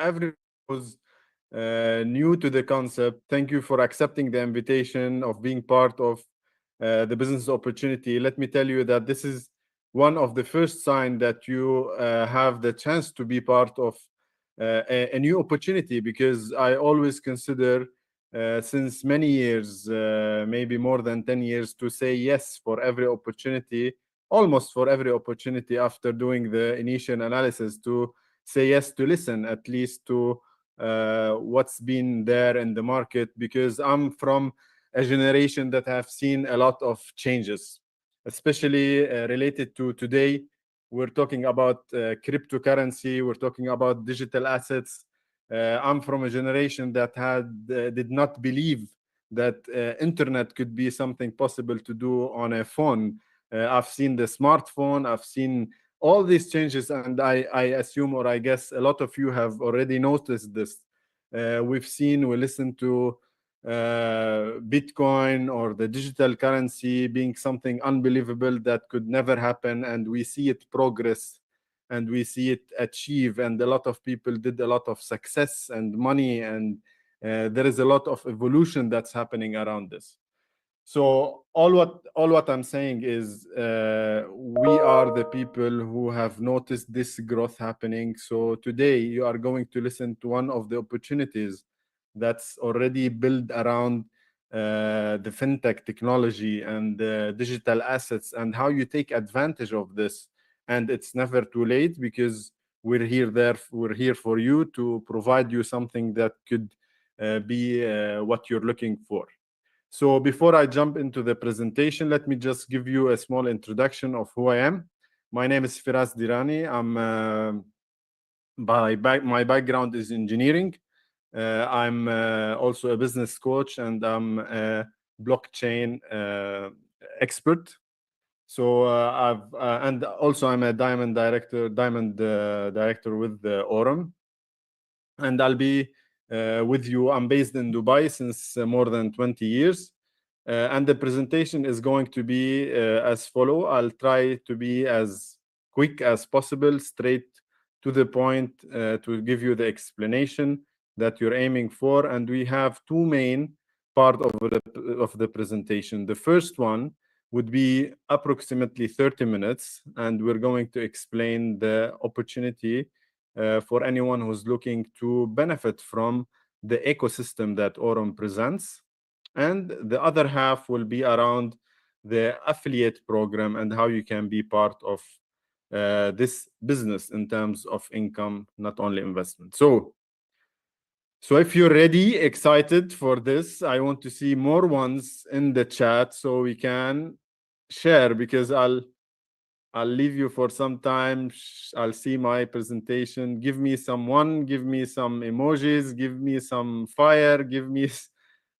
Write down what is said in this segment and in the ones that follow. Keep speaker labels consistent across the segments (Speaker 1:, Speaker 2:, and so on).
Speaker 1: everyone who's new to the concept, thank you for accepting the invitation of being part of the business opportunity. Let me tell you that this is one of the first signs that you have the chance to be part of a new opportunity, because I always consider since many years, maybe more than 10 years, to say yes for every opportunity, almost for every opportunity, after doing the initial analysis, to say yes, to listen at least to what's been there in the market, because I'm from a generation that have seen a lot of changes, especially related to today. We're talking about cryptocurrency, we're talking about digital assets. I'm from a generation that did not believe that internet could be something possible to do on a phone. I've seen the smartphone, I've seen all these changes, and I assume, or I guess a lot of you have already noticed this. We listened to Bitcoin or the digital currency being something unbelievable that could never happen, and we see it progress and we see it achieve, and a lot of people did a lot of success and money, and there is a lot of evolution that's happening around this. So all what I'm saying is we are the people who have noticed this growth happening. So today you are going to listen to one of the opportunities that's already built around the fintech technology and digital assets, and how you take advantage of this. And it's never too late, because we're here for you to provide you something that could be what you're looking for. So before I jump into the presentation, let me just give you a small introduction of who I am. My name is Firas Dirani. My background is engineering. I'm also a business coach, and I'm a blockchain expert. So and also I'm a diamond director with AURUM, and I'll be with you. I'm based in Dubai since more than 20 years. And the presentation is going to be as follow. I'll try to be as quick as possible, straight to the point, to give you the explanation that you're aiming for. And we have two main part of the presentation. The first one would be approximately 30 minutes, and we're going to explain the opportunity for anyone who's looking to benefit from the ecosystem that AURUM presents. And the other half will be around the affiliate program and how you can be part of this business in terms of income, not only investment. So if you're ready, excited for this, I want to see more ones in the chat so we can share, because I'll leave you for some time. I'll see my presentation. Give me some give me some emojis, give me some fire, give me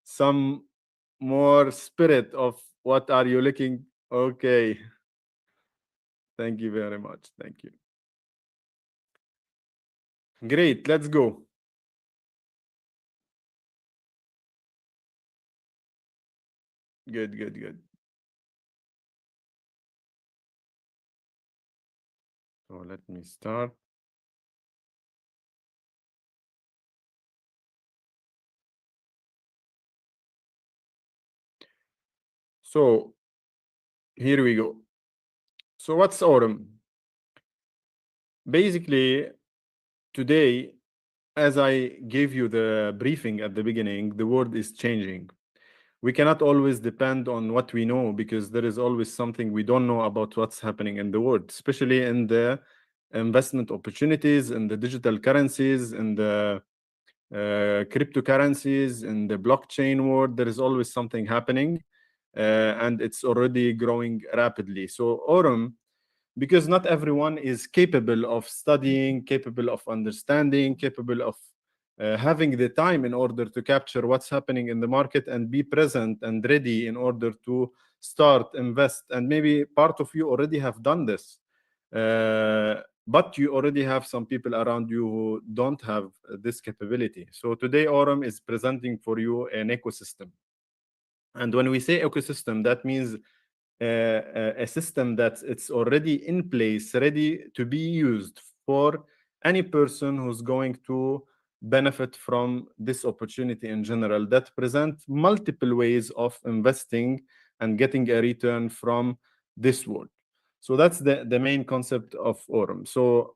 Speaker 1: some more spirit of what are you looking. Okay. Thank you very much. Thank you. Great. Let's go. Good. So let me start. So here we go. So what's AURUM? Basically, today, as I gave you the briefing at the beginning, the world is changing. We cannot always depend on what we know, because there is always something we don't know about what's happening in the world, especially in the investment opportunities, in the digital currencies, in the cryptocurrencies, in the blockchain world. There is always something happening, and it's already growing rapidly. So AURUM, because not everyone is capable of studying, capable of understanding, capable of having the time in order to capture what's happening in the market and be present and ready in order to start, invest. And maybe part of you already have done this, but you already have some people around you who don't have this capability. So today AURUM is presenting for you an ecosystem. And when we say ecosystem, that means a system that it's already in place, ready to be used for any person who's going to benefit from this opportunity in general that present multiple ways of investing and getting a return from this world. So that's the main concept of AURUM. So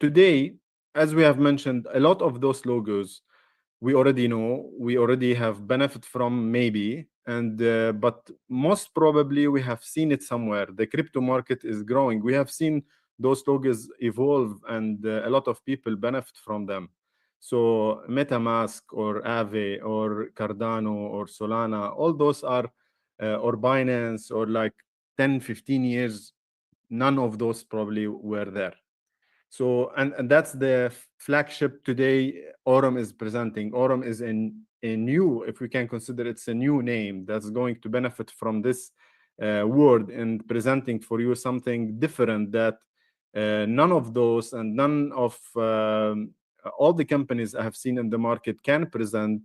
Speaker 1: today, as we have mentioned, a lot of those logos we already know, we already have benefit from maybe, and but most probably we have seen it somewhere. The crypto market is growing. We have seen those logos evolve, and a lot of people benefit from them. So MetaMask or Aave or Cardano or Solana, all those are, or Binance, or like 10, 15 years, none of those probably were there. So, and that's the flagship today AURUM is presenting. AURUM is a new, if we can consider it's a new name that's going to benefit from this word and presenting for you something different that none of those and none of all the companies I have seen in the market can present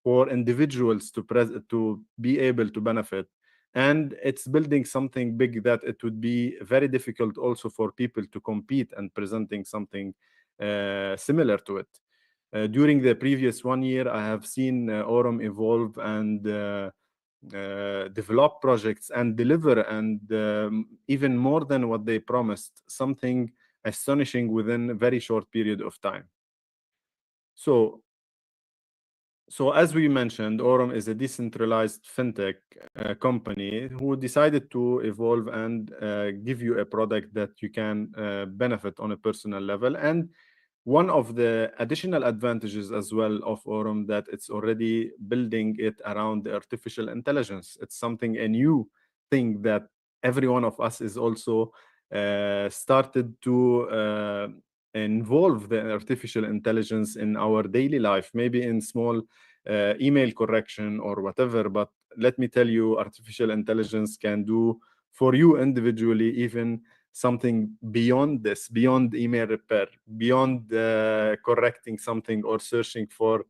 Speaker 1: for individuals to be able to benefit. And it's building something big that it would be very difficult also for people to compete and presenting something similar to it. During the previous 1 year, I have seen AURUM evolve and develop projects and deliver, and even more than what they promised, something astonishing within a very short period of time. So as we mentioned, AURUM is a decentralized fintech company who decided to evolve and give you a product that you can benefit on a personal level. And one of the additional advantages as well of AURUM that it's already building it around the artificial intelligence. It's something, a new thing that every one of us is also started to involve the artificial intelligence in our daily life, maybe in small email correction or whatever. But let me tell you, artificial intelligence can do for you individually even something beyond this, beyond email repair, beyond correcting something or searching for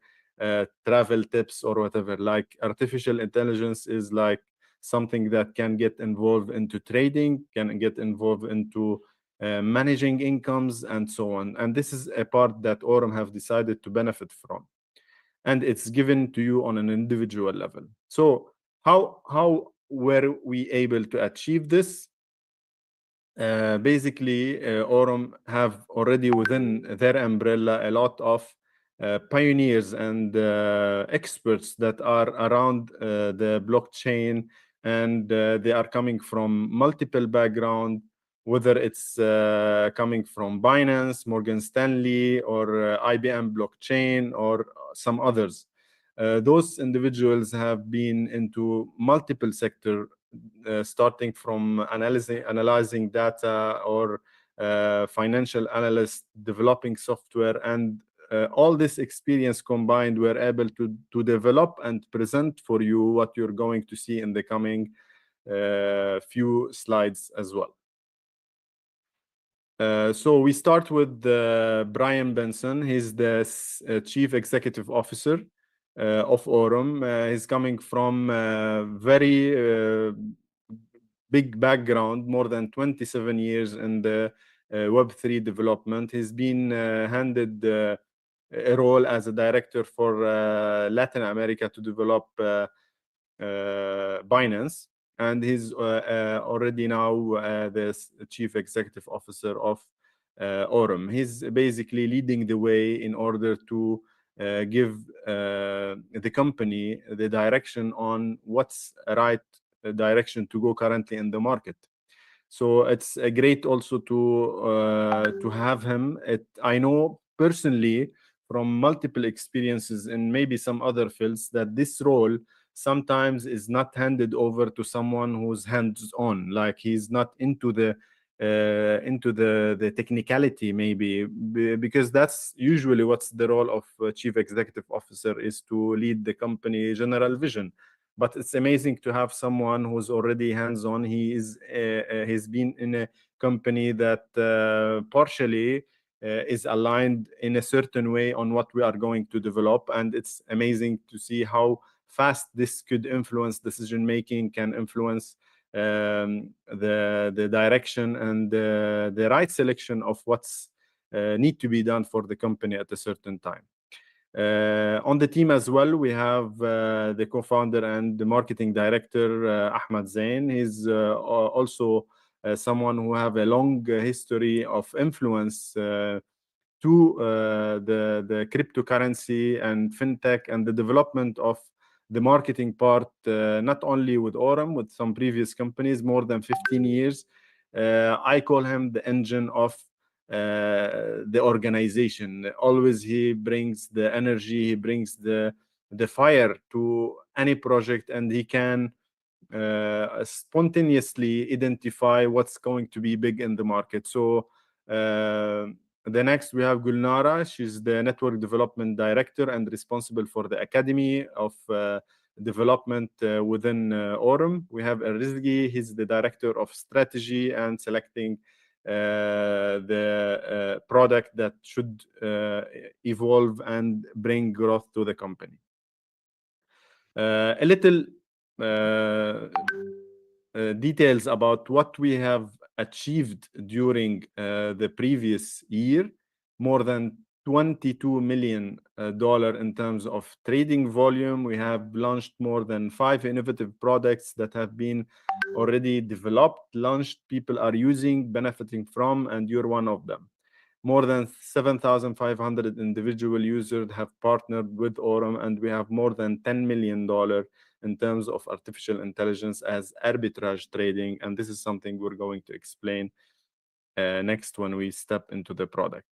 Speaker 1: travel tips or whatever. Like, artificial intelligence is like something that can get involved into trading, can get involved into managing incomes and so on. And this is a part that AURUM have decided to benefit from, and it's given to you on an individual level. So how were we able to achieve this? Basically, AURUM have already within their umbrella a lot of pioneers and experts that are around the blockchain, and they are coming from multiple background, whether it's coming from Binance, Morgan Stanley, or IBM blockchain, or some others. Those individuals have been into multiple sector, starting from analyzing data, or financial analyst developing software, and all this experience combined, we're able to develop and present for you what you're going to see in the coming few slides as well. So we start with Brian Benson. He's the Chief Executive Officer of AURUM. He's coming from very big background, more than 27 years in the Web3 development. He's been handed a role as a director for Latin America to develop Binance, and he's already now the Chief Executive Officer of AURUM. He's basically leading the way in order to give the company the direction on what's right direction to go currently in the market. So it's a great also to have him. I know personally from multiple experiences in maybe some other fields that this role sometimes is not handed over to someone who's hands-on, like he's not into the technicality, maybe because that's usually what's the role of chief executive officer, is to lead the company general vision. But it's amazing to have someone who's already hands-on. He's been in a company that partially is aligned in a certain way on what we are going to develop, and it's amazing to see how fast this could influence decision making, can influence the direction and the right selection of what's need to be done for the company at a certain time. On the team as well, we have the co-founder and the marketing director, Ahmad Zain. He's also someone who have a long history of influence to the cryptocurrency and fintech and the development of the marketing part, not only with AURUM, with some previous companies, more than 15 years. I call him the engine of the organization. Always he brings the energy, he brings the fire to any project, and he can spontaneously identify what's going to be big in the market. So the next we have Gulnara. She's the network development director and responsible for the academy of development within AURUM. We have Rizgi. He's the director of strategy and selecting the product that should evolve and bring growth to the company. A little details about what we have achieved during the previous year. More than $22 million in terms of trading volume. We have launched more than 5 innovative products that have been already developed, launched, people are using, benefiting from, and you're one of them. More than 7,500 individual users have partnered with AURUM, and we have more than $10 million in terms of artificial intelligence as arbitrage trading. And this is something we're going to explain next when we step into the product.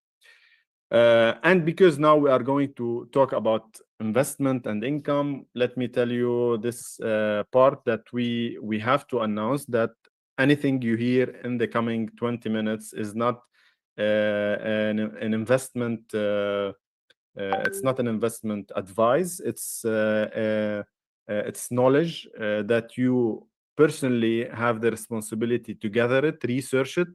Speaker 1: And because now we are going to talk about investment and income, let me tell you this part that we have to announce that anything you hear in the coming 20 minutes is not an investment. It's not an investment advice. It's knowledge that you personally have the responsibility to gather it, research it.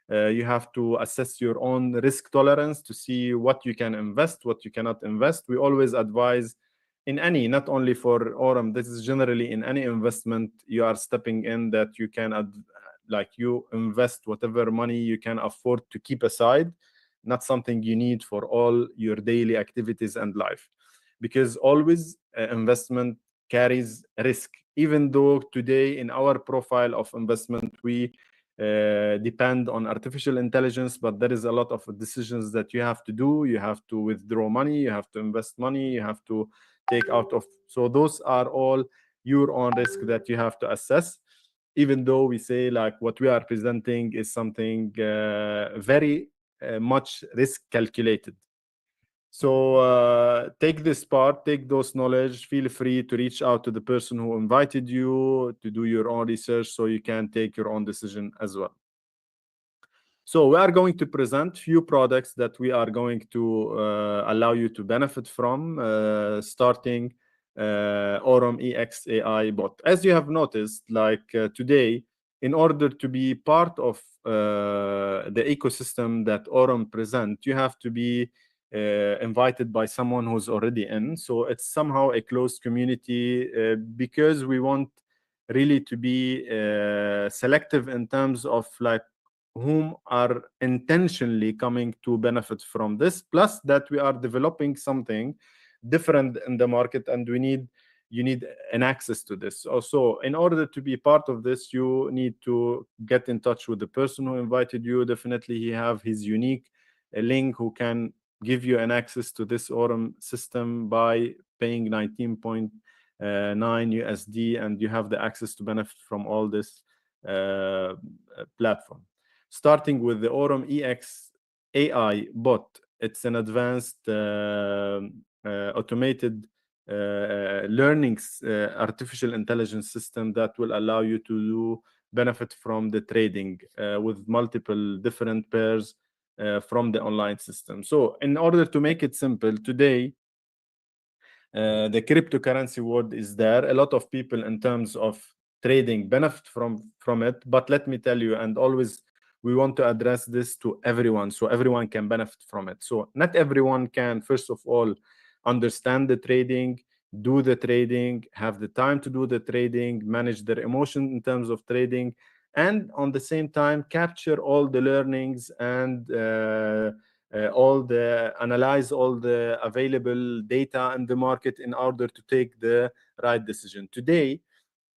Speaker 1: You have to assess your own risk tolerance to see what you can invest, what you cannot invest. We always advise in any, not only for AURUM, this is generally in any investment you are stepping in, that you can you invest whatever money you can afford to keep aside, not something you need for all your daily activities and life. Because always investment carries risk. Even though today in our profile of investment, we depend on artificial intelligence, but there is a lot of decisions that you have to do. You have to withdraw money, you have to invest money, you have to take out of. So those are all your own risk that you have to assess. Even though we say like what we are presenting is something very much risk calculated. So take this part, take those knowledge, feel free to reach out to the person who invited you to do your own research so you can take your own decision as well. So we are going to present few products that we are going to allow you to benefit from, starting AURUM EX AI bot. As you have noticed, like today, in order to be part of the ecosystem that AURUM present, you have to be invited by someone who's already in. So it's somehow a closed community because we want really to be selective in terms of like whom are intentionally coming to benefit from this, plus that we are developing something different in the market, and you need an access to this. Also, in order to be part of this, you need to get in touch with the person who invited you. Definitely he have his unique link who can give you an access to this AURUM system by paying 19.9 USD, and you have the access to benefit from all this platform. Starting with the AURUM EX AI bot. It's an advanced automated learning artificial intelligence system that will allow you to benefit from the trading with multiple different pairs from the online system. So in order to make it simple, today the cryptocurrency world is there. A lot of people in terms of trading benefit from it, but let me tell you, and always we want to address this to everyone so everyone can benefit from it. So not everyone can, first of all, understand the trading, do the trading, have the time to do the trading, manage their emotion in terms of trading, and on the same time capture all the learnings and analyze all the available data in the market in order to take the right decision. Today,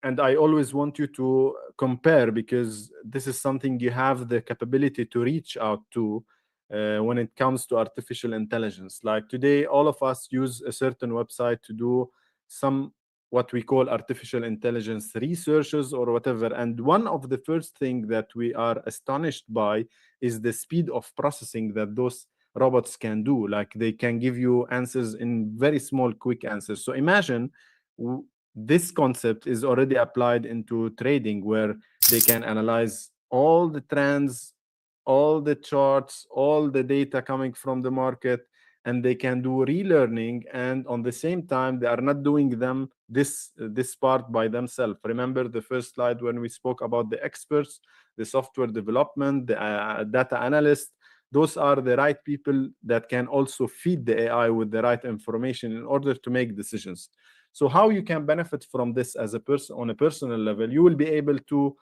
Speaker 1: and I always want you to compare, because this is something you have the capability to reach out to when it comes to artificial intelligence. Like today, all of us use a certain website to do some what we call artificial intelligence researches or whatever. And one of the first thing that we are astonished by is the speed of processing that those robots can do. Like they can give you answers in very small, quick answers. So imagine this concept is already applied into trading, where they can analyze all the trends, all the charts, all the data coming from the market, and they can do relearning. And on the same time, they are not doing them this part by themselves. Remember the first slide when we spoke about the experts, the software development, the data analyst. Those are the right people that can also feed the AI with the right information in order to make decisions. So how you can benefit from this as a person on a personal level? You will be able to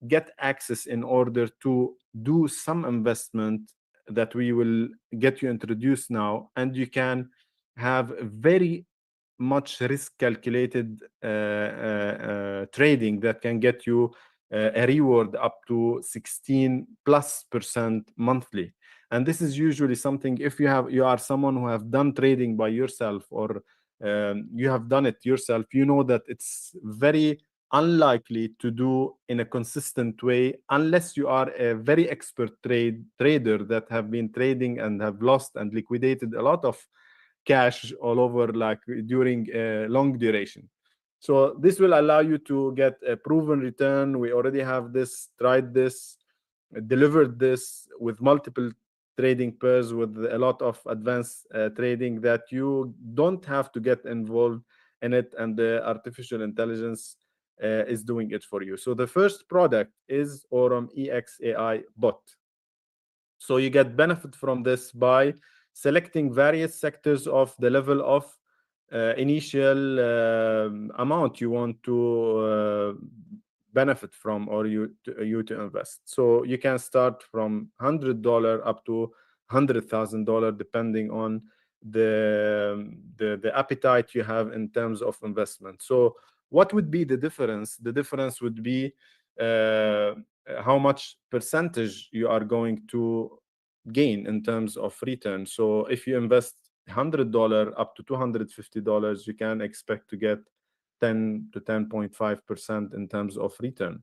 Speaker 1: get access in order to do some investment that we will get you introduced now, and you can have very much risk calculated trading that can get you a reward up to 16+% monthly. And this is usually something, if you are someone who have done trading by yourself, or you have done it yourself, you know that it's very unlikely to do in a consistent way unless you are a very expert trader that have been trading and have lost and liquidated a lot of cash all over, like during a long duration. So this will allow you to get a proven return. We already have this, tried this, delivered this with multiple trading pairs with a lot of advanced trading, that you don't have to get involved in it, and the artificial intelligence is doing it for you. So the first product is AURUM EXAI bot. So you get benefit from this by selecting various sectors of the level of initial amount you want to benefit from, or you to invest. So you can start from $100 up to $100,000, depending on the appetite you have in terms of investment. So what would be the difference? The difference would be how much percentage you are going to gain in terms of return. So if you invest $100 up to $250, you can expect to get 10 to 10.5% in terms of return.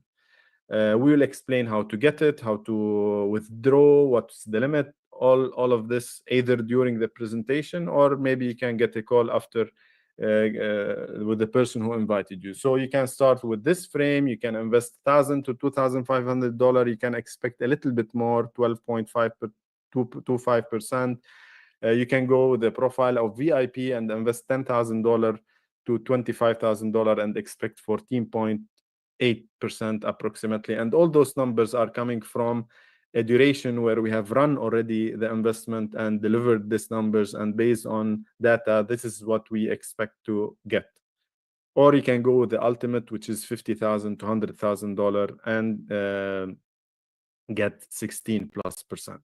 Speaker 1: We will explain how to get it, how to withdraw, what's the limit, all of this either during the presentation, or maybe you can get a call after with the person who invited you. So you can start with this frame. You can invest $1,000 to $2,500. You can expect a little bit more, 12.5% you can go with the profile of VIP and invest $10,000 to $25,000 and expect 14.8% approximately. And all those numbers are coming from a duration where we have run already the investment and delivered these numbers, and based on data, this is what we expect to get. Or you can go with the ultimate, which is $50,000 to $100,000 and get 16+%.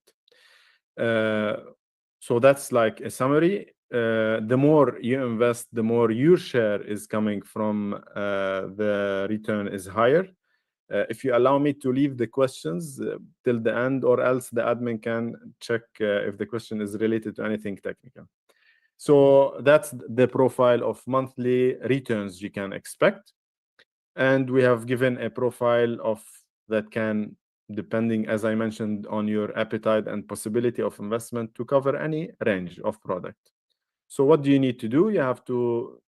Speaker 1: So that's like a summary. The more you invest, the more your share is coming from the return is higher. If you allow me to leave the questions till the end, or else the admin can check if the question is related to anything technical. So that's the profile of monthly returns you can expect. And we have given a profile of that can, depending, as I mentioned, on your appetite and possibility of investment, to cover any range of product. So what do you need to do? You have to,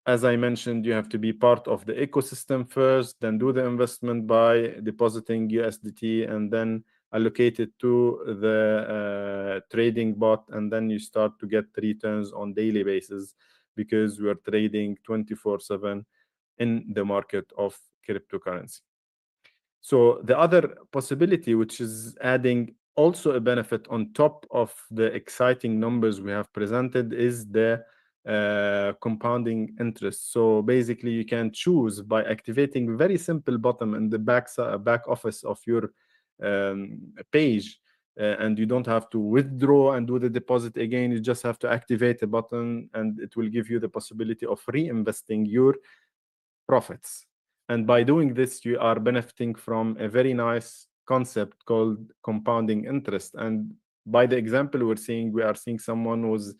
Speaker 1: as I mentioned, you have to be part of the ecosystem first, then do the investment by depositing USDT, and then allocate it to the trading bot, and then you start to get returns on daily basis, because we are trading 24/7 in the market of cryptocurrency. So the other possibility, which is adding also a benefit on top of the exciting numbers we have presented, is the compounding interest. So basically, you can choose by activating very simple button in the back office of your page and you don't have to withdraw and do the deposit again. You just have to activate a button, and it will give you the possibility of reinvesting your profits. And by doing this, you are benefiting from a very nice concept called compounding interest. And by the example we're seeing, we are seeing someone who's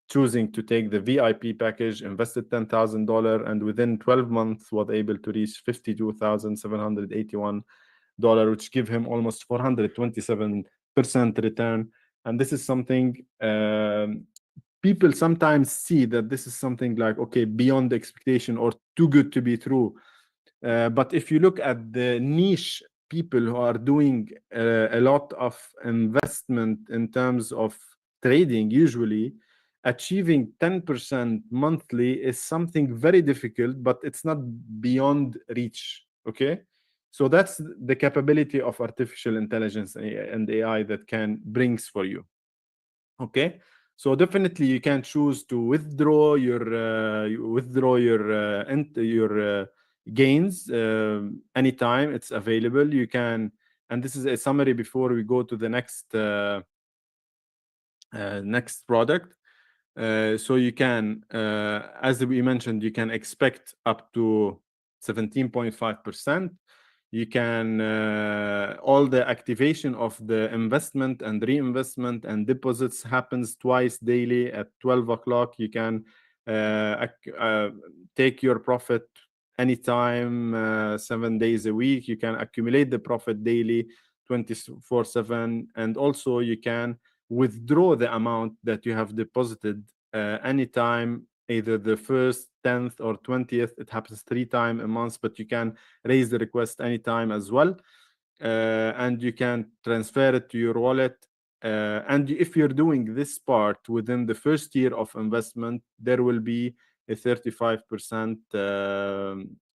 Speaker 1: choosing to take the VIP package, invested $10,000, and within 12 months was able to reach $52,781, which give him almost 427% return. And this is something people sometimes see that this is something like, okay, beyond expectation or too good to be true. But if you look at the niche people who are doing a lot of investment in terms of trading, usually achieving 10% monthly is something very difficult, but it's not beyond reach. Okay. So that's the capability of artificial intelligence and AI that can brings for you. Okay. So definitely you can choose to withdraw your gains anytime it's available. You can, and this is a summary before we go to the next product. So you can, as we mentioned, you can expect up to 17.5%. You can, all the activation of the investment and reinvestment and deposits happens twice daily at 12 o'clock. You can take your profit anytime, 7 days a week. You can accumulate the profit daily 24/7. And also you can withdraw the amount that you have deposited anytime, either the 1st, 10th, or 20th. It happens 3 times a month, but you can raise the request anytime as well. And you can transfer it to your wallet. And if you're doing this part within the first year of investment, there will be a 35%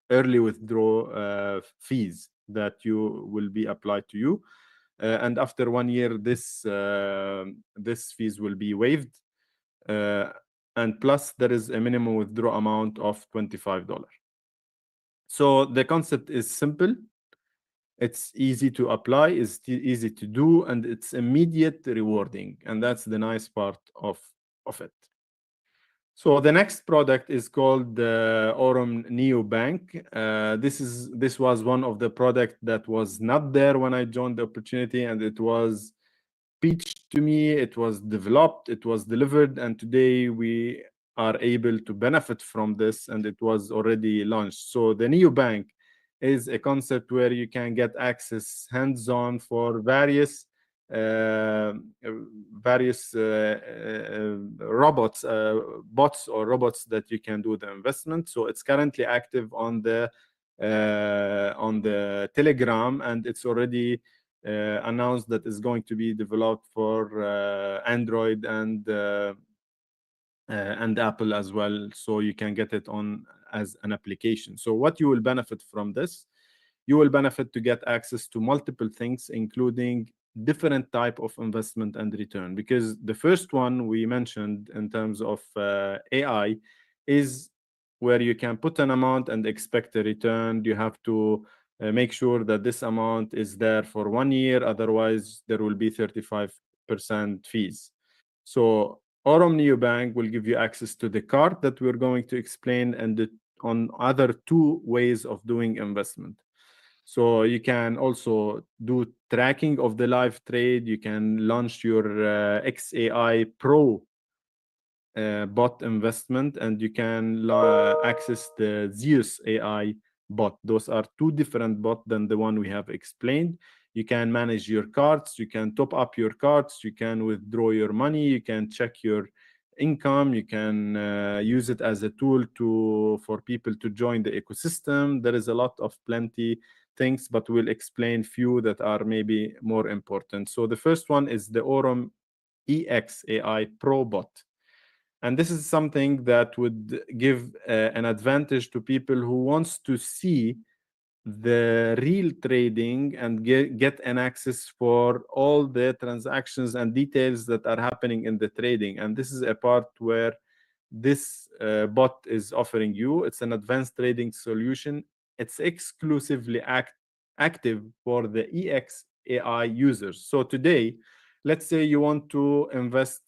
Speaker 1: early withdrawal fees that you will be applied to you. And after 1 year, this fees will be waived. And plus, there is a minimum withdrawal amount of $25. So the concept is simple. It's easy to apply, it's easy to do, and it's immediate rewarding. And that's the nice part of it. So the next product is called the AURUM Neobank. This was one of the product that was not there when I joined the opportunity, and it was pitched to me, it was developed, it was delivered, and today we are able to benefit from this, and it was already launched. So the neobank is a concept where you can get access hands-on for various robots, bots or robots that you can do the investment. So it's currently active on the Telegram, and it's already announced that is going to be developed for Android and Apple as well, so you can get it on as an application. So what you will benefit from this, you will benefit to get access to multiple things, including different type of investment and return. Because the first one we mentioned in terms of AI is where you can put an amount and expect a return. You have to make sure that this amount is there for 1 year, otherwise there will be 35% fees. So AURUM Neobank will give you access to the card that we're going to explain, and on other 2 ways of doing investment. So you can also do tracking of the live trade. You can launch your XAI Pro bot investment, and you can access the Zeus AI bot. Those are 2 different bots than the one we have explained. You can manage your cards, you can top up your cards, you can withdraw your money, you can check your income, you can use it as a tool for people to join the ecosystem. There is a lot of plenty things, but we'll explain few that are maybe more important. So the first one is the AURUM EXAI Pro bot. And this is something that would give an advantage to people who wants to see the real trading and get an access for all the transactions and details that are happening in the trading. And this is a part where this bot is offering you. It's an advanced trading solution. It's exclusively active for the AI users. So today, let's say you want to invest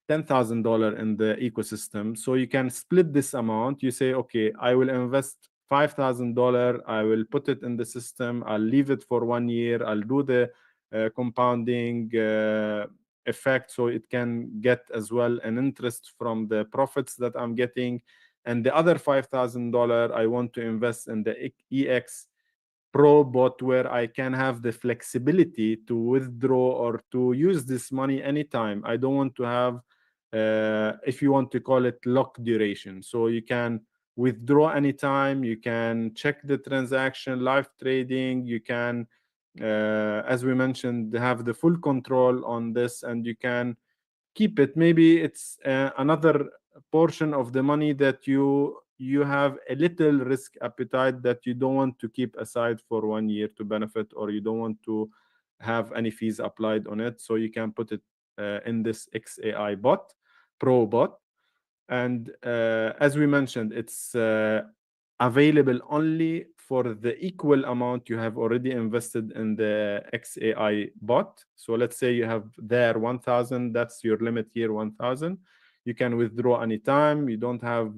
Speaker 1: $10,000 in the ecosystem. So you can split this amount. You say, okay, I will invest $5,000. I will put it in the system. I'll leave it for 1 year. I'll do the compounding effect, so it can get as well an interest from the profits that I'm getting. And the other $5,000 I want to invest in the EX Pro bot, where I can have the flexibility to withdraw or to use this money anytime. I don't want to have, if you want to call it, lock duration. So you can withdraw anytime. You can check the transaction, live trading. You can, as we mentioned, have the full control on this, and you can keep it. Maybe it's another portion of the money that you have a little risk appetite that you don't want to keep aside for 1 year to benefit, or you don't want to have any fees applied on it. So you can put it in this XAI bot, Pro bot. And as we mentioned, it's available only for the equal amount you have already invested in the XAI bot. So let's say you have there 1,000, that's your limit here, 1,000. You can withdraw anytime. You don't have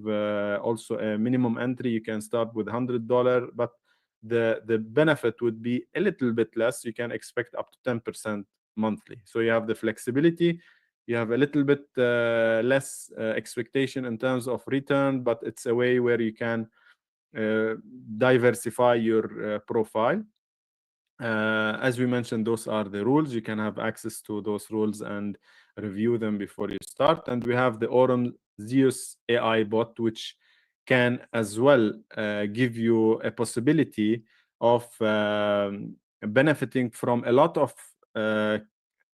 Speaker 1: also a minimum entry. You can start with $100, but the benefit would be a little bit less. You can expect up to 10% monthly. So you have the flexibility. You have a little bit less expectation in terms of return, but it's a way where you can diversify your profile. As we mentioned, those are the rules. You can have access to those rules and review them before you start. And we have the AURUM Zeus AI bot, which can as well give you a possibility of benefiting from a lot of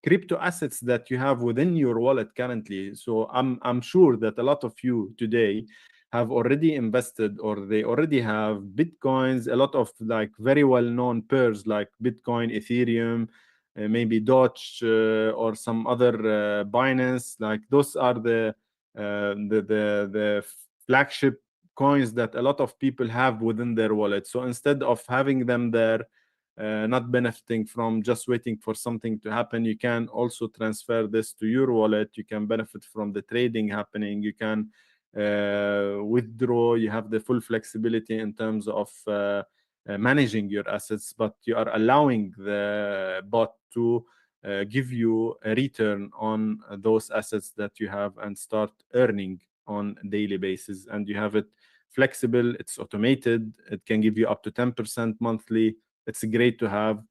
Speaker 1: crypto assets that you have within your wallet currently. So I'm sure that a lot of you today have already invested, or they already have Bitcoins, a lot of like very well-known pairs like Bitcoin, Ethereum, maybe Doge, or some other Binance. Like those are the flagship coins that a lot of people have within their wallet. So instead of having them there, not benefiting from just waiting for something to happen, you can also transfer this to your wallet. You can benefit from the trading happening. You can withdraw. You have the full flexibility in terms of managing your assets, but you are allowing the bot to give you a return on those assets that you have and start earning on a daily basis. And you have it flexible, it's automated, it can give you up to 10% monthly. It's great to have.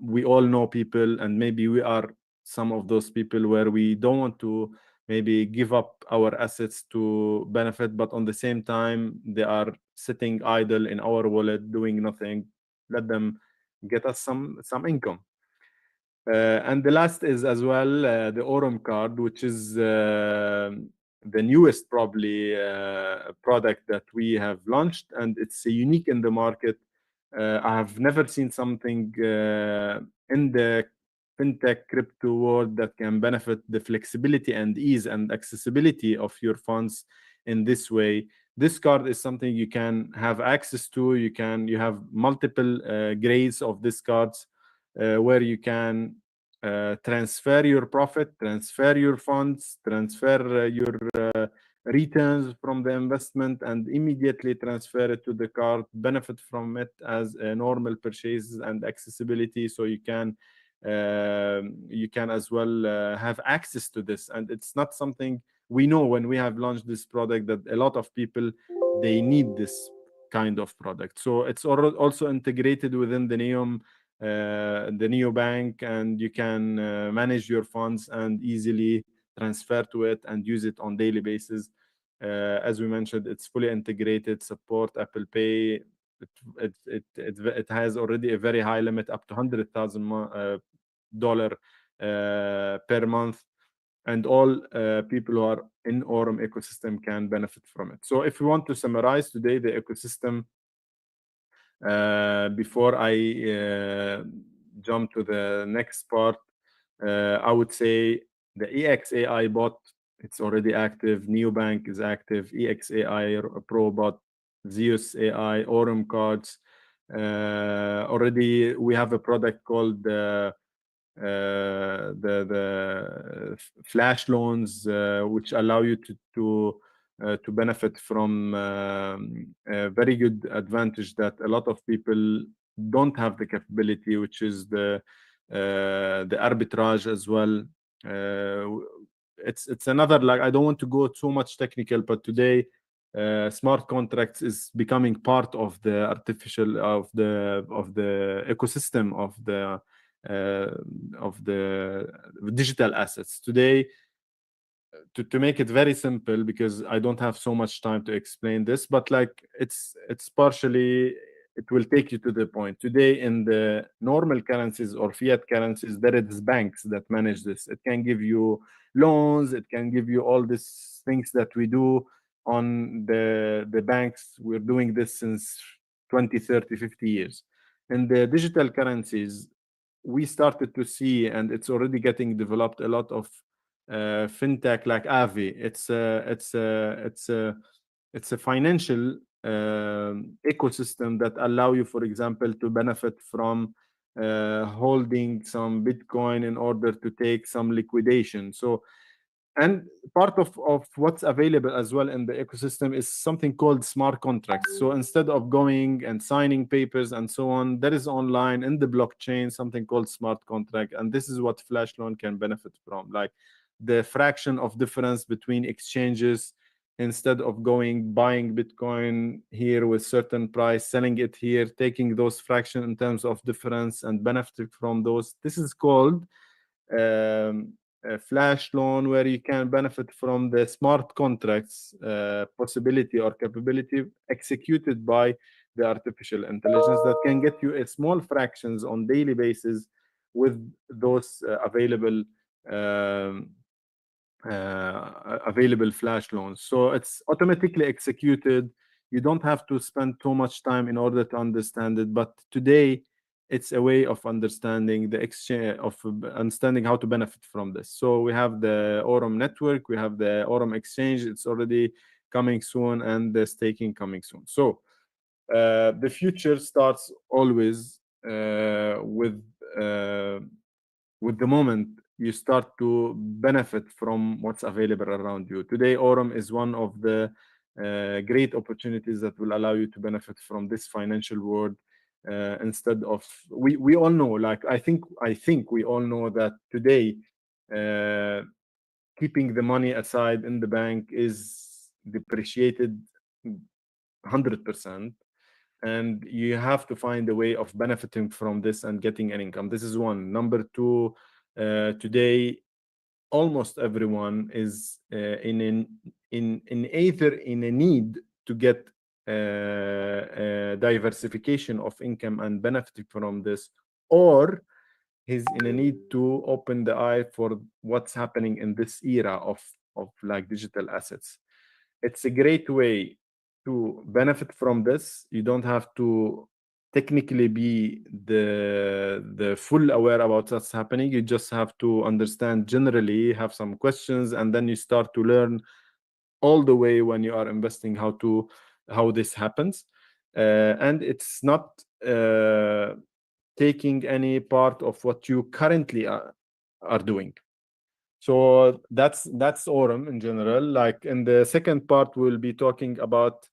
Speaker 1: We all know people, and maybe we are some of those people where we don't want to maybe give up our assets to benefit, but on the same time they are sitting idle in our wallet doing nothing. Let them get us some income. And the last is as well the AURUM card, which is the newest probably product that we have launched, and it's unique in the market. I have never seen something in the fintech crypto world that can benefit the flexibility and ease and accessibility of your funds in this way. This card is something you can have access to. You have multiple grades of these cards where you can transfer your profit, transfer your funds, transfer your returns from the investment, and immediately transfer it to the card, benefit from it as a normal purchase and accessibility. So you can as well have access to this. And it's not something we know when we have launched this product that a lot of people, they need this kind of product. So it's also integrated within the neobank, and you can manage your funds and easily transfer to it and use it on daily basis. As we mentioned, it's fully integrated, support Apple Pay. It has already a very high limit, up to $100,000 per month, and all people who are in AURUM ecosystem can benefit from it. So if we want to summarize today the ecosystem, before I jump to the next part, I would say the EXAI bot, it's already active. Neobank is active. EXAI Pro bot, Zeus AI, AURUM cards. Already we have a product called the flash loans, which allow you to benefit from a very good advantage that a lot of people don't have the capability, which is the arbitrage as well. It's another, like, I don't want to go too much technical, but today smart contracts is becoming part of the ecosystem of the digital assets today. To make it very simple, because I don't have so much time to explain this, but like it's partially, it will take you to the point. Today in the normal currencies or fiat currencies, there is banks that manage this. It can give you loans, it can give you all these things that we do on the banks. We're doing this since 20, 30, 50 years. In the digital currencies, we started to see, and it's already getting developed, a lot of fintech like Avi. It's a financial ecosystem that allow you, for example, to benefit from holding some Bitcoin in order to take some liquidation. So, and part of what's available as well in the ecosystem is something called smart contracts. So instead of going and signing papers and so on, there is online in the blockchain something called smart contract. And this is what Flash Loan can benefit from. Like the fraction of difference between exchanges, instead of going buying Bitcoin here with certain price, selling it here, taking those fraction in terms of difference and benefiting from those. This is called a flash loan, where you can benefit from the smart contracts possibility or capability executed by the artificial intelligence that can get you a small fractions on daily basis with those available flash loans. So it's automatically executed. You don't have to spend too much time in order to understand it. But today, it's a way of understanding the exchange, of understanding how to benefit from this. So we have the AURUM network, we have the AURUM exchange. It's already coming soon, and the staking coming soon. So the future starts always with the moment you start to benefit from what's available around you. Today, AURUM is one of the great opportunities that will allow you to benefit from this financial world. Instead of, we all know, like I think we all know that today keeping the money aside in the bank is depreciated 100%, and you have to find a way of benefiting from this and getting an income. This is one. Number two, today almost everyone is in either in a need to get diversification of income and benefiting from this, or he's in a need to open the eye for what's happening in this era of like digital assets. It's a great way to benefit from this. You don't have to technically be the full aware about what's happening. You just have to understand generally, have some questions, and then you start to learn all the way when you are investing how this happens. And it's not taking any part of what you currently are doing. So that's AURUM in general. Like in the second part, we'll be talking about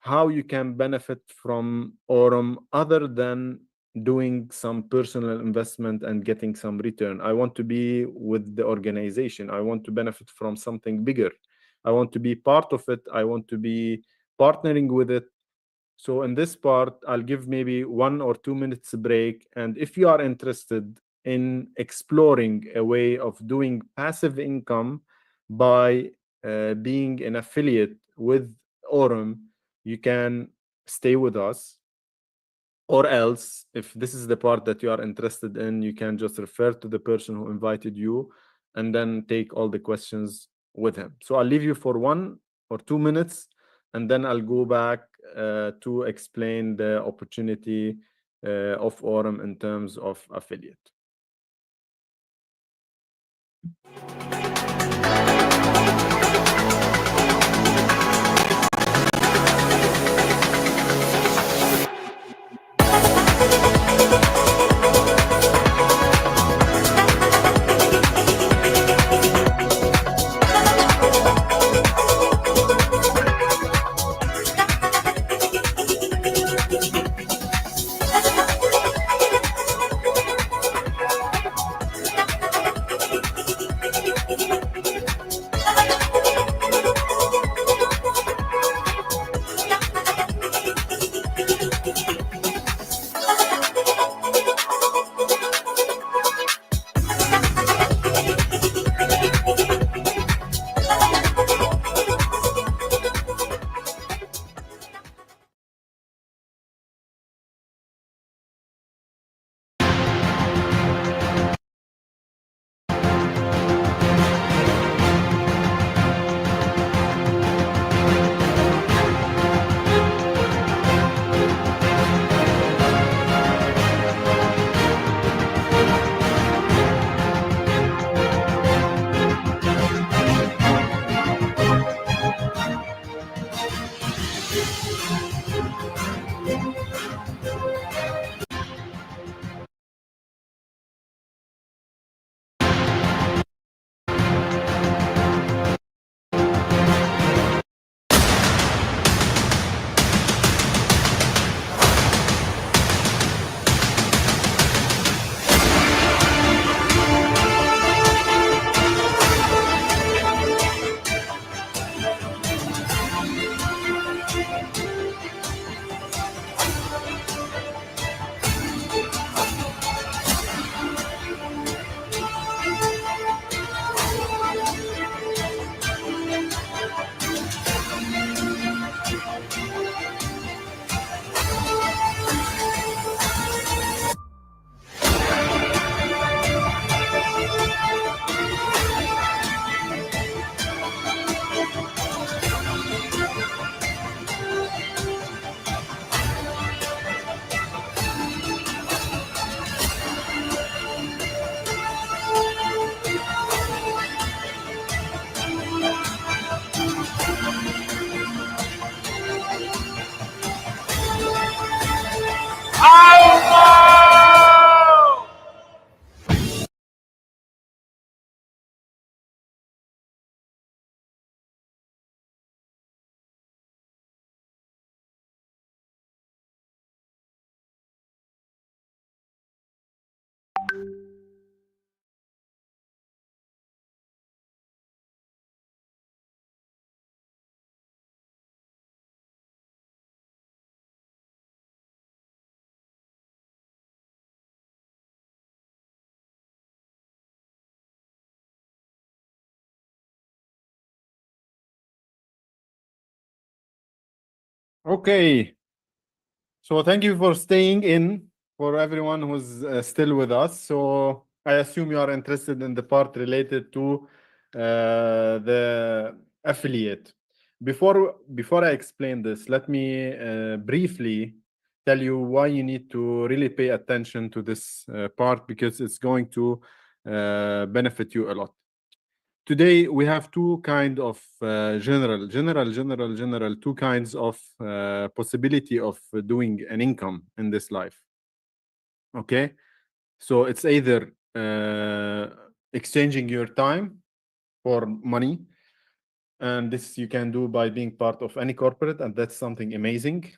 Speaker 1: how you can benefit from AURUM other than doing some personal investment and getting some return. I want to be with the organization. I want to benefit from something bigger. I want to be part of it. I want to be partnering with it. So in this part, I'll give maybe 1 or 2 minutes break. And if you are interested in exploring a way of doing passive income by being an affiliate with AURUM, you can stay with us. Or else, if this is the part that you are interested in, you can just refer to the person who invited you and then take all the questions with him. So I'll leave you for 1 or 2 minutes, and then I'll go back to explain the opportunity of AURUM in terms of affiliate. Okay. So thank you for staying in, for everyone who's still with us. So I assume you are interested in the part related to the affiliate. Before I explain this, let me briefly tell you why you need to really pay attention to this part, because it's going to benefit you a lot. Today we have two kind of general two kinds of possibility of doing an income in this life. Okay, so it's either exchanging your time for money, and this you can do by being part of any corporate, and that's something amazing.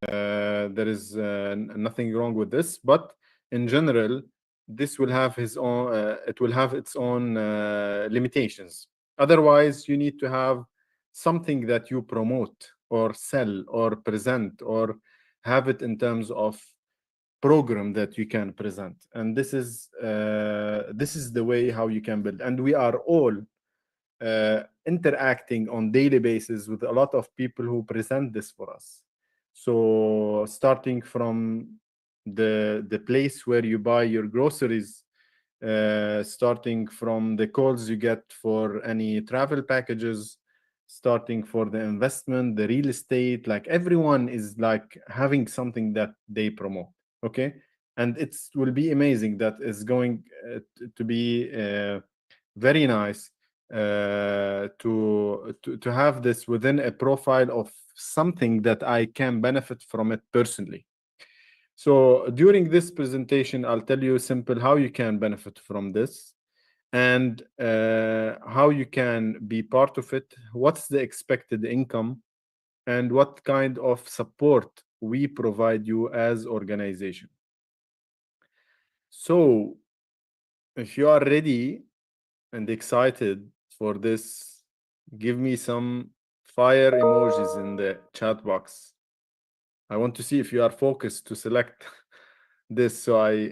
Speaker 1: There is nothing wrong with this, but in general this will have his own it will have its own limitations. Otherwise you need to have something that you promote or sell or present, or have it in terms of program that you can present, and this is the way how you can build. And we are all interacting on daily basis with a lot of people who present this for us. So starting from the place where you buy your groceries, starting from the calls you get for any travel packages, starting for the investment, the real estate, like everyone is like having something that they promote. Okay, and it will be amazing. That is going to be very nice to have this within a profile of something that I can benefit from it personally. So during this presentation, I'll tell you simple how you can benefit from this, and how you can be part of it, what's the expected income, and what kind of support we provide you as organization. So if you are ready and excited for this, give me some fire emojis in the chat box. I want to see if you are focused to select this. So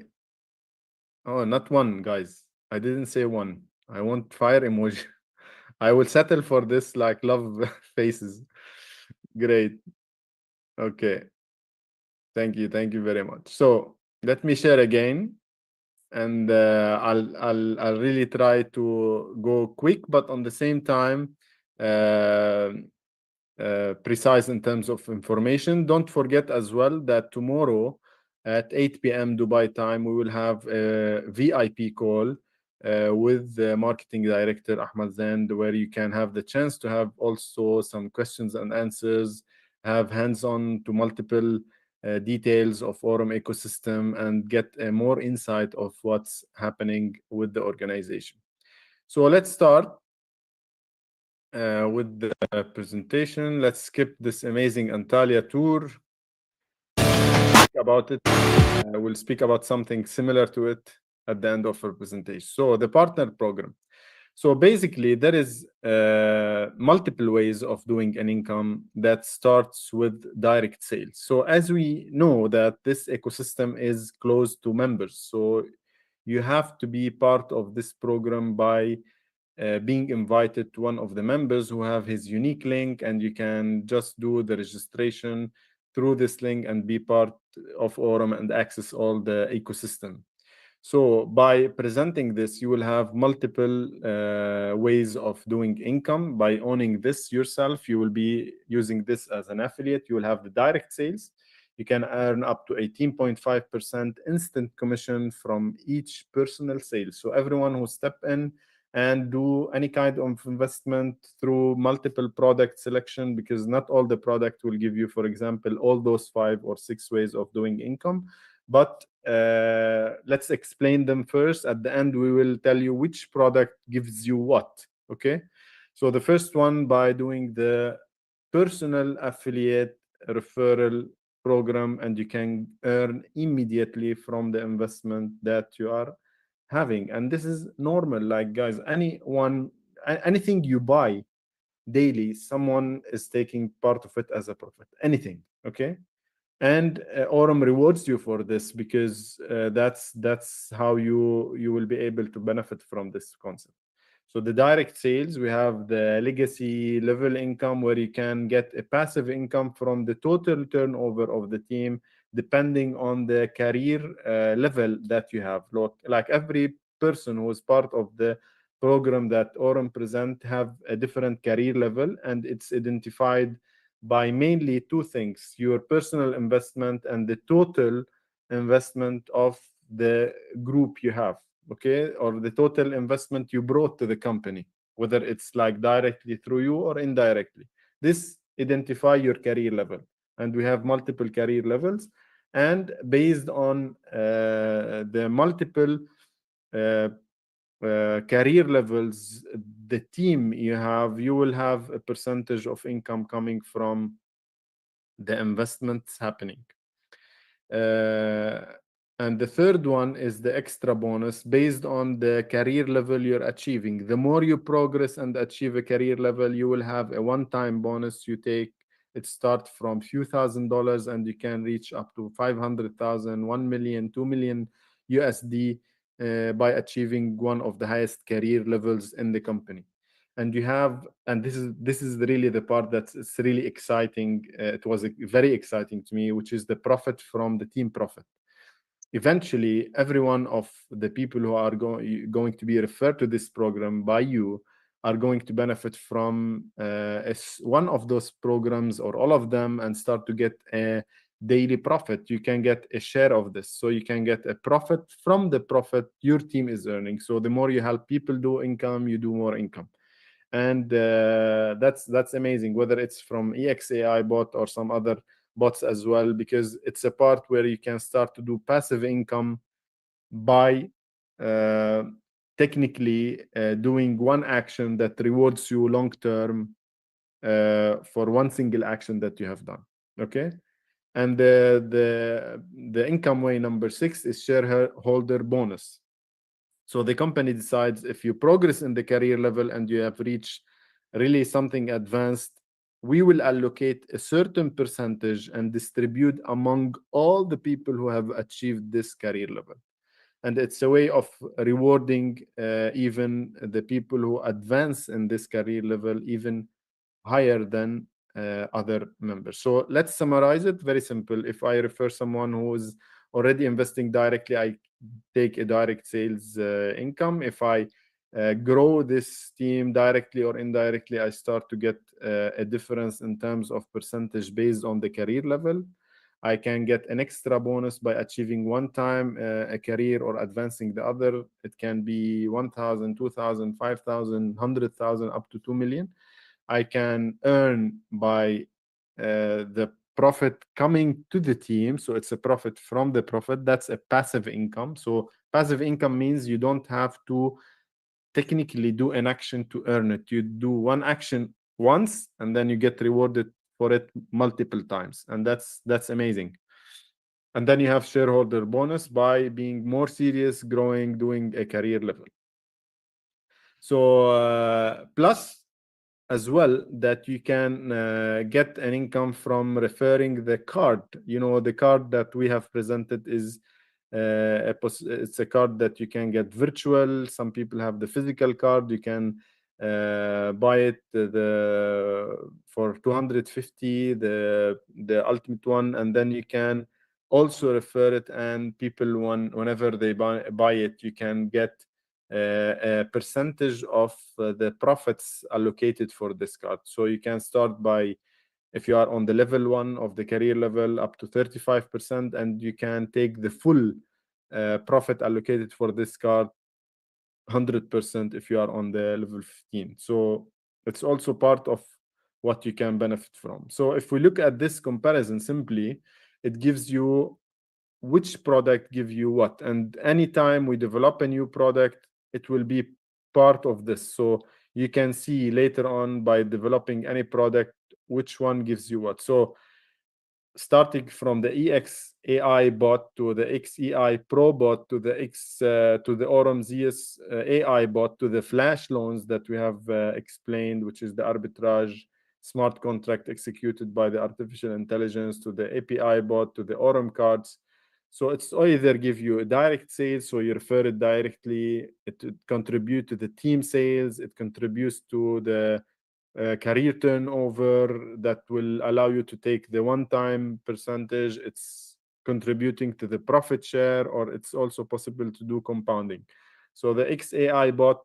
Speaker 1: oh, not one, guys. I didn't say one. I want fire emoji. I will settle for this, like love faces. Great. Okay. Thank you very much. So let me share again, and I'll really try to go quick, but on the same time uh, precise in terms of information. Don't forget as well that tomorrow at 8 p.m. Dubai time, we will have a VIP call with the marketing director Ahmad Zand, where you can have the chance to have also some questions and answers, have hands-on to multiple details of AURUM ecosystem, and get more insight of what's happening with the organization. So let's start with the presentation. Let's skip this amazing Antalya tour. About it, we'll speak about something similar to it at the end of our presentation. So the partner program. So basically, there is multiple ways of doing an income that starts with direct sales. So as we know that this ecosystem is closed to members, so you have to be part of this program by being invited to one of the members who have his unique link, and you can just do the registration through this link and be part of AURUM and access all the ecosystem. So by presenting this, you will have multiple ways of doing income. By owning this yourself, you will be using this as an affiliate. You will have the direct sales. You can earn up to 18.5% instant commission from each personal sale. So everyone who step in and do any kind of investment through multiple product selection, because not all the product will give you, for example, all those 5 or 6 ways of doing income. But let's explain them first. At the end, we will tell you which product gives you what. Okay, so the first one, by doing the personal affiliate referral program, and you can earn immediately from the investment that you are having. And this is normal, like, guys, anything you buy daily, someone is taking part of it as a profit, anything. Okay, and AURUM rewards you for this, because that's how you will be able to benefit from this concept. So the direct sales, we have the legacy level income where you can get a passive income from the total turnover of the team, depending on the career level that you have. Like every person who is part of the program that Aurum present have a different career level, and it's identified by mainly two things: your personal investment and the total investment of the group you have, okay, or the total investment you brought to the company, whether it's like directly through you or indirectly. This identify your career level, and we have multiple career levels, and based on the multiple uh, career levels, the team you have, you will have a percentage of income coming from the investments happening. Uh, and the third one is the extra bonus based on the career level you're achieving. The more you progress and achieve a career level, you will have a one-time bonus you take. It starts from few $1,000s and you can reach up to 500,000, 1 million, 2 million USD by achieving one of the highest career levels in the company. And you have, and this is really the part that's it's really exciting. It was very exciting to me, which is the profit from the team profit. Eventually, every one of the people who are going to be referred to this program by you are going to benefit from one of those programs or all of them, and start to get a daily profit. You can get a share of this, so you can get a profit from the profit your team is earning. So the more you help people do income, you do more income. And that's amazing, whether it's from EXAI bot or some other bots as well, because it's a part where you can start to do passive income by uh, technically doing one action that rewards you long term for one single action that you have done. Okay. And the income way number 6 is shareholder bonus. So the company decides, if you progress in the career level and you have reached really something advanced, we will allocate a certain percentage and distribute among all the people who have achieved this career level. And it's a way of rewarding even the people who advance in this career level even higher than other members. So let's summarize it. Very simple. If I refer someone who is already investing directly, I take a direct sales income. If I grow this team directly or indirectly, I start to get a difference in terms of percentage based on the career level. I can get an extra bonus by achieving one time a career or advancing the other. It can be 1,000, 2,000, 5,000, 100,000, up to 2 million. I can earn by the profit coming to the team. So it's a profit from the profit. That's a passive income. So passive income means you don't have to technically do an action to earn it. You do one action once and then you get rewarded for it multiple times. And that's amazing. And then you have shareholder bonus by being more serious, growing, doing a career level. So plus as well that you can get an income from referring the card. You know, the card that we have presented is it's a card that you can get virtual. Some people have the physical card. You can buy it for 250, the ultimate one, and then you can also refer it. And people, whenever they buy it, you can get a percentage of the profits allocated for this card. So you can start by, if you are on the level 1 of the career level, up to 35%, and you can take the full profit allocated for this card 100% if you are on the level 15. So it's also part of what you can benefit from. So if we look at this comparison simply, it gives you which product give you what. And anytime we develop a new product, it will be part of this. So you can see later on by developing any product which one gives you what. So starting from the EXAI bot to the XEI Pro bot to the to the AURUM ZS AI bot to the flash loans that we have explained, which is the arbitrage smart contract executed by the artificial intelligence, to the API bot, to the AURUM cards. So it's either give you a direct sales, so you refer it directly, it would contribute to the team sales, it contributes to the career turnover that will allow you to take the one-time percentage. It's contributing to the profit share, or it's also possible to do compounding. So the XAI bot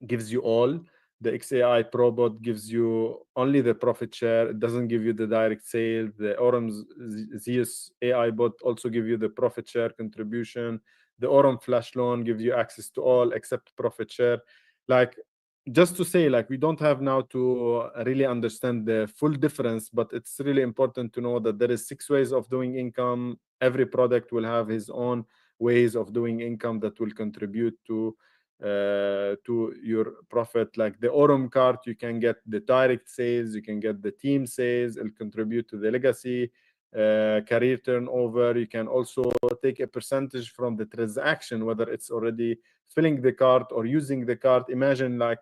Speaker 1: gives you all. The XAI Pro bot gives you only the profit share. It doesn't give you the direct sale. The AURUM Zeus AI bot also give you the profit share contribution. The AURUM Flash Loan gives you access to all except profit share. Like, just to say, like, we don't have now to really understand the full difference, but it's really important to know that there is 6 ways of doing income. Every product will have his own ways of doing income that will contribute to your profit. Like the AURUM card, you can get the direct sales, you can get the team sales, it'll contribute to the legacy career turnover. You can also take a percentage from the transaction, whether it's already filling the card or using the card. Imagine like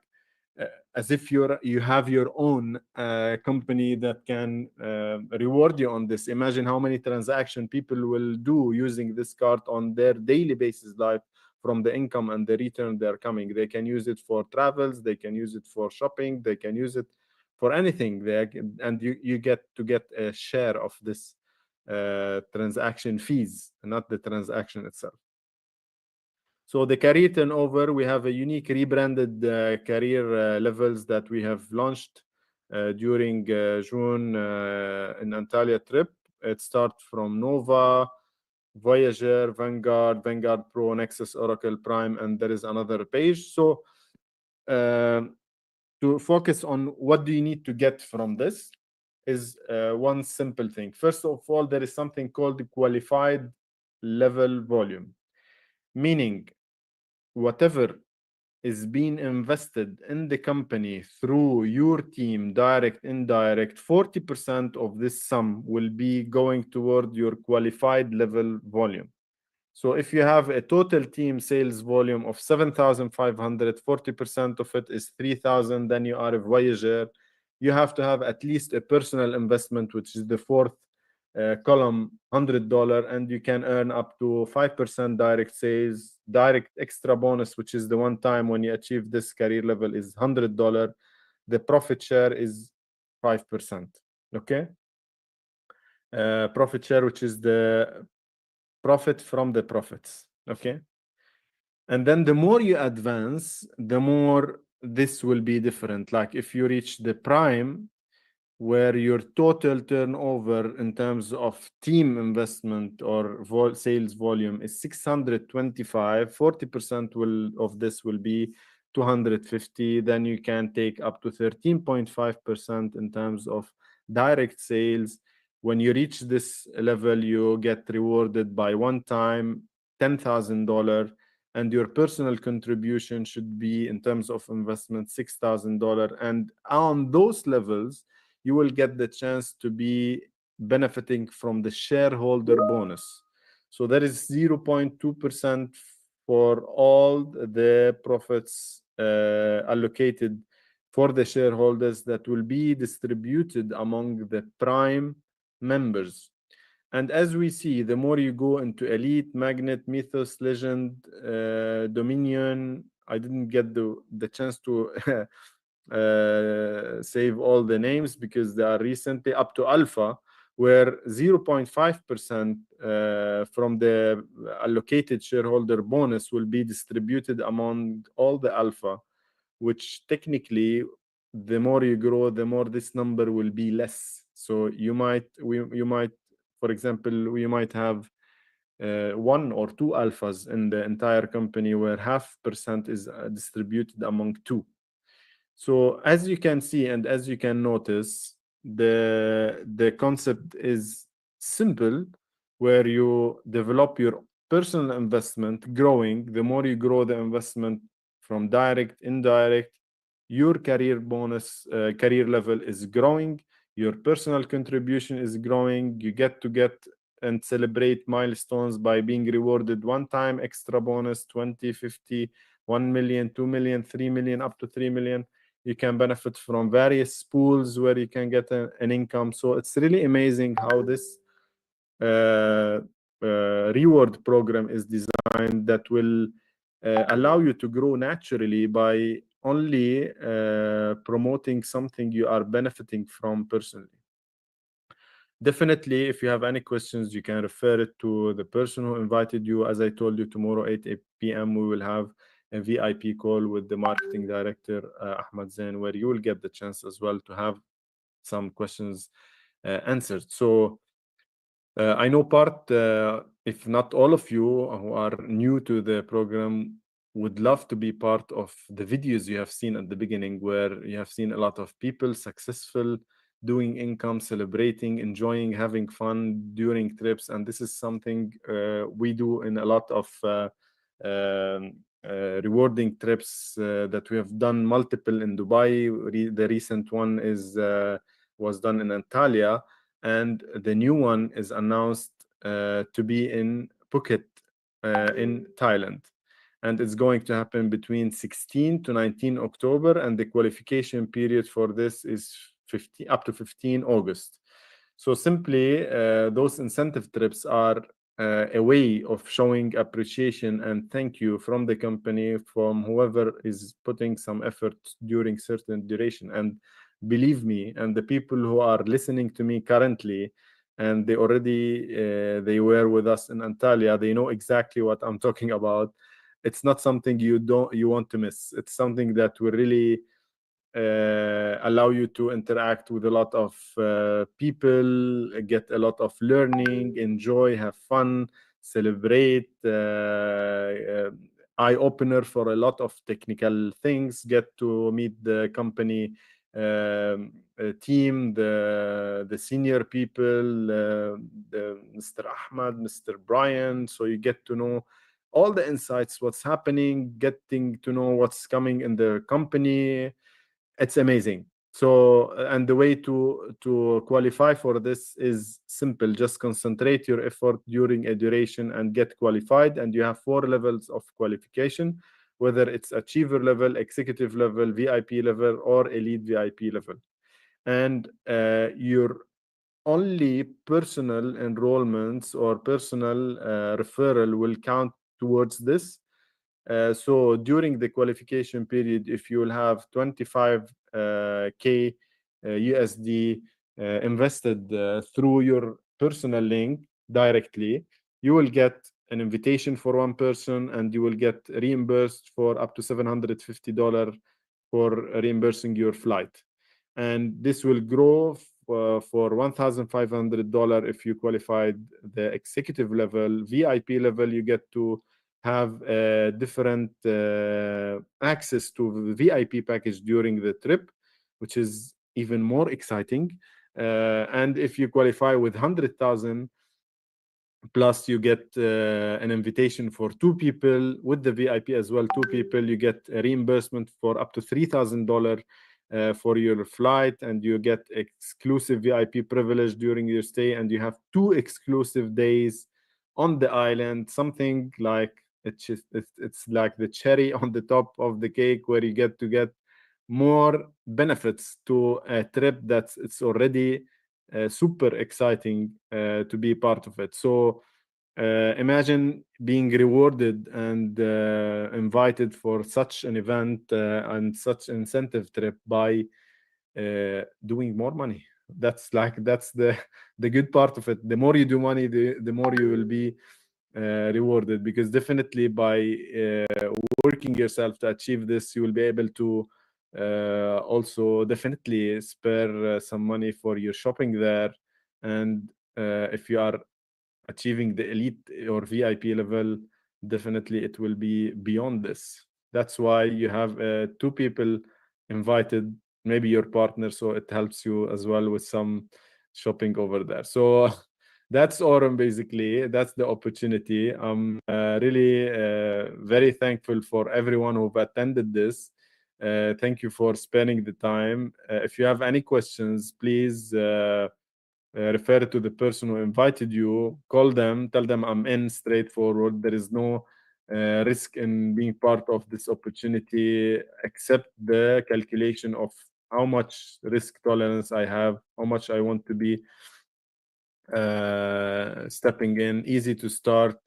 Speaker 1: as if you have your own company that can reward you on this. Imagine how many transaction people will do using this card on their daily basis life from the income and the return they're coming. They can use it for travels, they can use it for shopping, they can use it for anything. And you get to get a share of this transaction fees, not the transaction itself. So the career turnover, we have a unique rebranded career levels that we have launched during June in Antalya trip. It starts from Nova, Voyager, Vanguard, Vanguard Pro, Nexus, Oracle, Prime, and there is another page. So to focus on what do you need to get from this is one simple thing. First of all, there is something called the qualified level volume, meaning whatever is being invested in the company through your team, direct, indirect, 40% of this sum will be going toward your qualified level volume. So if you have a total team sales volume of 7,500, 40% of it is 3,000, then you are a Voyager. You have to have at least a personal investment, which is the fourth column, $100, and you can earn up to 5% direct sales. Direct extra bonus, which is the one time when you achieve this career level, is $100. The profit share is 5%. Okay. Profit share, which is the profit from the profits. Okay. And then the more you advance, the more this will be different. Like if you reach the prime, where your total turnover in terms of team investment or sales volume is 625, 40% of this will be 250, then you can take up to 13.5% in terms of direct sales. When you reach this level, you get rewarded by one time $10,000, and your personal contribution should be, in terms of investment, $6,000. And on those levels, you will get the chance to be benefiting from the shareholder bonus. So that is 0.2% for all the profits allocated for the shareholders that will be distributed among the prime members. And as we see, the more you go into Elite, Magnet, Mythos, Legend, Dominion, I didn't get the chance to save all the names because they are recently up to Alpha, where 0.5% from the allocated shareholder bonus will be distributed among all the Alpha, which technically, the more you grow, the more this number will be less. So you might, for example, we might have 1 or 2 alphas in the entire company, where 0.5% is distributed among 2. So as you can see, and as you can notice, the concept is simple, where you develop your personal investment growing. The more you grow the investment from direct, indirect, your career bonus, career level is growing, your personal contribution is growing. You get and celebrate milestones by being rewarded one time extra bonus, 20, 50, 1 million, 2 million, 3 million, up to 3 million. You can benefit from various pools where you can get an income. So it's really amazing how this reward program is designed that will allow you to grow naturally by only promoting something you are benefiting from personally. Definitely, if you have any questions, you can refer it to the person who invited you. As I told you, tomorrow 8 p.m. we will have a VIP call with the marketing director, Ahmad Zain, where you will get the chance as well to have some questions answered. So I know part, if not all of you who are new to the program, would love to be part of the videos you have seen at the beginning, where you have seen a lot of people successful, doing income, celebrating, enjoying, having fun during trips. And this is something we do in a lot of rewarding trips that we have done multiple in Dubai. The recent one is was done in Antalya, and the new one is announced to be in Phuket in Thailand. And it's going to happen between 16 to 19 October, and the qualification period for this is 15, up to 15 August. So simply, those incentive trips are a way of showing appreciation and thank you from the company, from whoever is putting some effort during certain duration. And believe me, and the people who are listening to me currently, and they already they were with us in Antalya, they know exactly what I'm talking about. It's not something you want to miss. It's something that will really allow you to interact with a lot of people, get a lot of learning, enjoy, have fun, celebrate, eye opener for a lot of technical things, get to meet the company team, the senior people, Mr. Ahmad, Mr. Brian. So you get to know all the insights, what's happening, getting to know what's coming in the company. It's amazing. So, and the way to qualify for this is simple. Just concentrate your effort during a duration and get qualified. And you have 4 levels of qualification, whether it's achiever level, executive level, VIP level, or elite VIP level. And your only personal enrollments or personal referral will count towards this. So during the qualification period, if you will have 25K USD invested through your personal link directly, you will get an invitation for one person, and you will get reimbursed for up to $750 for reimbursing your flight. And this will grow for $1,500 if you qualified the executive level. VIP level, you get to have different access to the VIP package during the trip, which is even more exciting. And if you qualify with 100,000 plus, you get an invitation for 2 people with the VIP as well. 2 people, you get a reimbursement for up to $3,000 for your flight, and you get exclusive VIP privilege during your stay, and you have 2 exclusive days on the island. Something like it's like the cherry on the top of the cake, where you get to get more benefits to a trip that's it's already super exciting to be part of it. So imagine being rewarded and invited for such an event and such incentive trip by doing more money. That's the good part of it. The more you do money, the more you will be rewarded, because definitely by working yourself to achieve this, you will be able to also definitely spare some money for your shopping there. And if you are achieving the elite or VIP level, definitely it will be beyond this. That's why you have 2 people invited, maybe your partner, so it helps you as well with some shopping over there. So that's AURUM basically. That's the opportunity. I'm really very thankful for everyone who've attended this. Thank you for spending the time. If you have any questions, please refer to the person who invited you. Call them, tell them I'm in, straightforward. There is no risk in being part of this opportunity, except the calculation of how much risk tolerance I have, how much I want to be stepping in, easy to start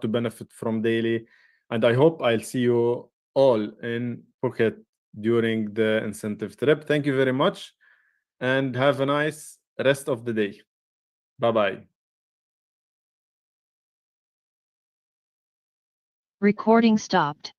Speaker 1: to benefit from daily. And I hope I'll see you all in Phuket during the incentive trip. Thank you very much and have a nice rest of the day. Bye-bye.
Speaker 2: Recording stopped.